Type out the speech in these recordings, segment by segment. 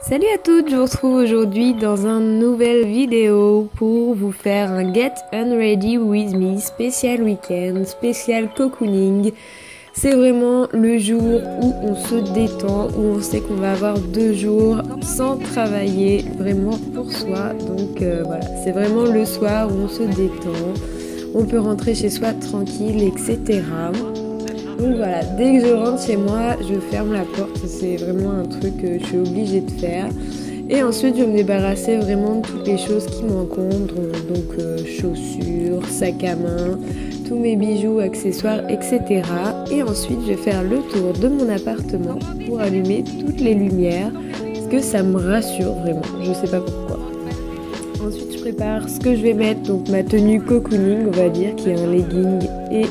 Salut à toutes, je vous retrouve aujourd'hui dans une nouvelle vidéo pour vous faire un Get Unready With Me spécial week-end, spécial cocooning. C'est vraiment le jour où on se détend, où on sait qu'on va avoir 2 jours sans travailler, vraiment pour soi. Donc voilà, c'est vraiment le soir où on se détend, on peut rentrer chez soi tranquille, etc. Donc voilà, dès que je rentre chez moi, je ferme la porte, c'est vraiment un truc que je suis obligée de faire. Et ensuite, je vais me débarrasser vraiment de toutes les choses qui m'encombrent, donc chaussures, sac à main, tous mes bijoux, accessoires, etc. Et ensuite, je vais faire le tour de mon appartement pour allumer toutes les lumières, parce que ça me rassure vraiment, je sais pas pourquoi. Ensuite, je prépare ce que je vais mettre, donc ma tenue cocooning, on va dire, qui est un legging et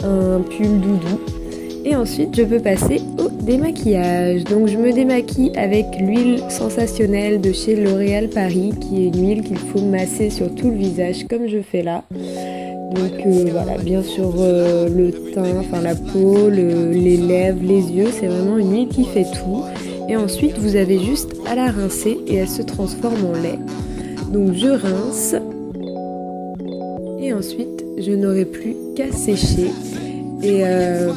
un pull doudou. Et ensuite je peux passer au démaquillage. Donc je me démaquille avec l'huile sensationnelle de chez L'Oréal Paris, qui est une huile qu'il faut masser sur tout le visage comme je fais là. Donc voilà, bien sûr le teint, enfin la peau, les lèvres, les yeux, c'est vraiment une huile qui fait tout. Et ensuite vous avez juste à la rincer et elle se transforme en lait. Donc je rince et ensuite je n'aurai plus qu'à sécher. Et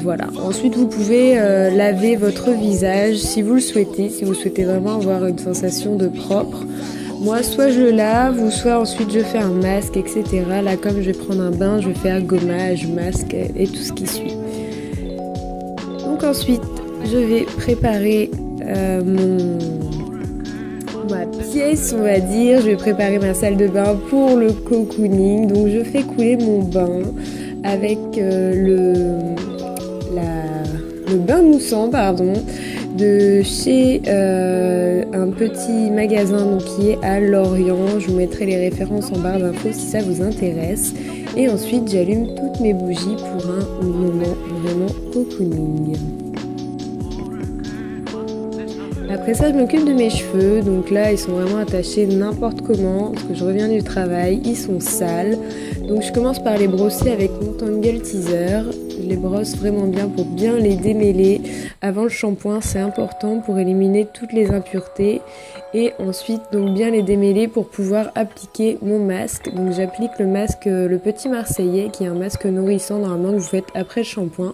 voilà, ensuite vous pouvez laver votre visage si vous le souhaitez, si vous souhaitez vraiment avoir une sensation de propre. Moi soit je lave ou soit ensuite je fais un masque, etc. Là comme je vais prendre un bain, je vais faire gommage, masque et tout ce qui suit. Donc ensuite je vais préparer ma pièce, on va dire. Je vais préparer ma salle de bain pour le cocooning. Donc je fais couler mon bain avec le bain moussant de chez un petit magasin donc, qui est à Lorient. Je vous mettrai les références en barre d'infos si ça vous intéresse. Et ensuite j'allume toutes mes bougies pour un moment vraiment cocooning. Après ça, je m'occupe de mes cheveux, donc là ils sont vraiment attachés n'importe comment, parce que je reviens du travail, ils sont sales. Donc je commence par les brosser avec mon Tangle Teaser. Je les brosse vraiment bien pour bien les démêler. Avant le shampoing, c'est important pour éliminer toutes les impuretés. Et ensuite, donc bien les démêler pour pouvoir appliquer mon masque. Donc j'applique le masque, le Petit Marseillais, qui est un masque nourrissant normalement que vous faites après le shampoing.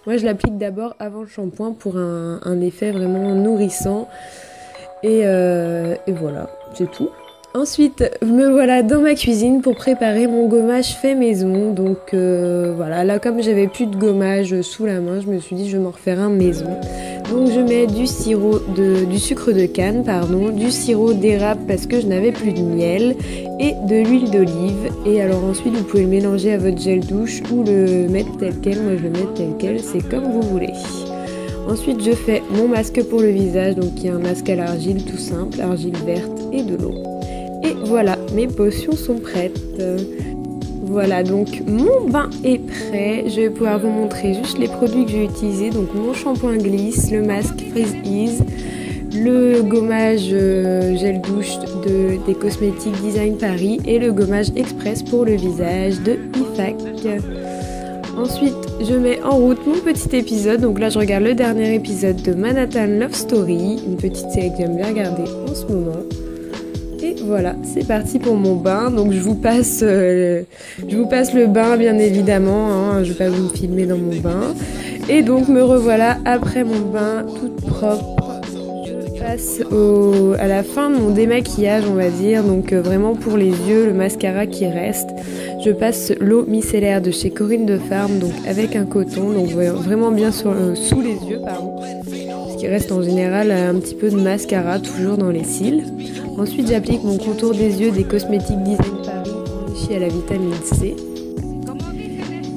Moi je l'applique d'abord avant le shampoing pour un effet vraiment nourrissant. Et voilà, c'est tout. Ensuite, me voilà dans ma cuisine pour préparer mon gommage fait maison. Donc voilà, là comme j'avais plus de gommage sous la main, je me suis dit je vais m'en refaire un maison. Donc je mets du sucre de canne, du sirop d'érable parce que je n'avais plus de miel et de l'huile d'olive. Et alors ensuite vous pouvez le mélanger à votre gel douche ou le mettre tel quel. Moi je le mets tel quel, c'est comme vous voulez. Ensuite je fais mon masque pour le visage, donc qui est un masque à l'argile tout simple, argile verte et de l'eau. Et voilà, mes potions sont prêtes. Voilà, donc mon bain est prêt. Je vais pouvoir vous montrer juste les produits que j'ai utilisés. Donc mon shampoing glisse, le masque Freeze Ease, le gommage gel douche des Cosmétiques Design Paris et le gommage express pour le visage de IFAC. Ensuite, je mets en route mon petit épisode. Donc là, je regarde le dernier épisode de Manhattan Love Story, une petite série que j'aime bien regarder en ce moment. Et voilà, c'est parti pour mon bain. Donc je vous passe le bain bien évidemment, hein, je ne vais pas vous filmer dans mon bain. Et donc me revoilà après mon bain toute propre. Je passe à la fin de mon démaquillage on va dire, donc vraiment pour les yeux, le mascara qui reste. Je passe l'eau micellaire de chez Corinne de Farm, donc avec un coton, donc vraiment bien sous les yeux, parce qu'il reste en général un petit peu de mascara toujours dans les cils. Ensuite j'applique mon contour des yeux des Cosmétiques Design Paris enrichi à la vitamine C.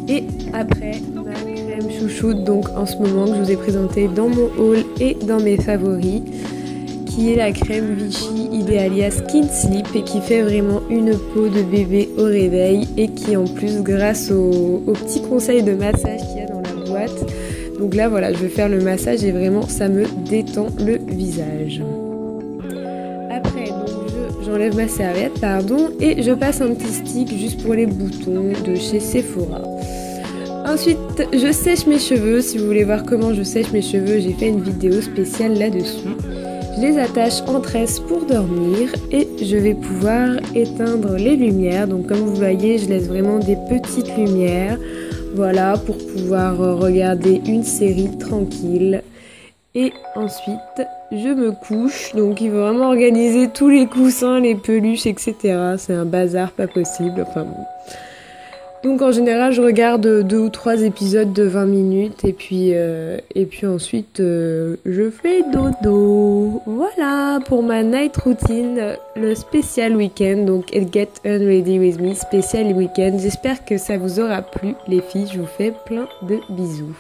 Et après ma crème chouchoute, donc en ce moment que je vous ai présentée dans mon haul et dans mes favoris, qui est la crème Vichy Idealia Skin Sleep et qui fait vraiment une peau de bébé au réveil et qui en plus grâce aux petits conseils de massage qu'il y a dans la boîte. Donc là voilà, je vais faire le massage et vraiment ça me détend le visage. Après donc j'enlève ma serviette et je passe un petit stick juste pour les boutons de chez Sephora. Ensuite je sèche mes cheveux. Si vous voulez voir comment je sèche mes cheveux, j'ai fait une vidéo spéciale là-dessus. Je les attache en tresse pour dormir et je vais pouvoir éteindre les lumières. Donc comme vous voyez, je laisse vraiment des petites lumières. Voilà, pour pouvoir regarder une série tranquille. Et ensuite, je me couche. Donc il faut vraiment organiser tous les coussins, les peluches, etc. C'est un bazar pas possible. Enfin bon. Donc en général, je regarde 2 ou 3 épisodes de 20 minutes. Et puis ensuite, je fais dodo. Voilà pour ma night routine, le spécial week-end. Donc Get Unready With Me, spécial week-end. J'espère que ça vous aura plu les filles. Je vous fais plein de bisous.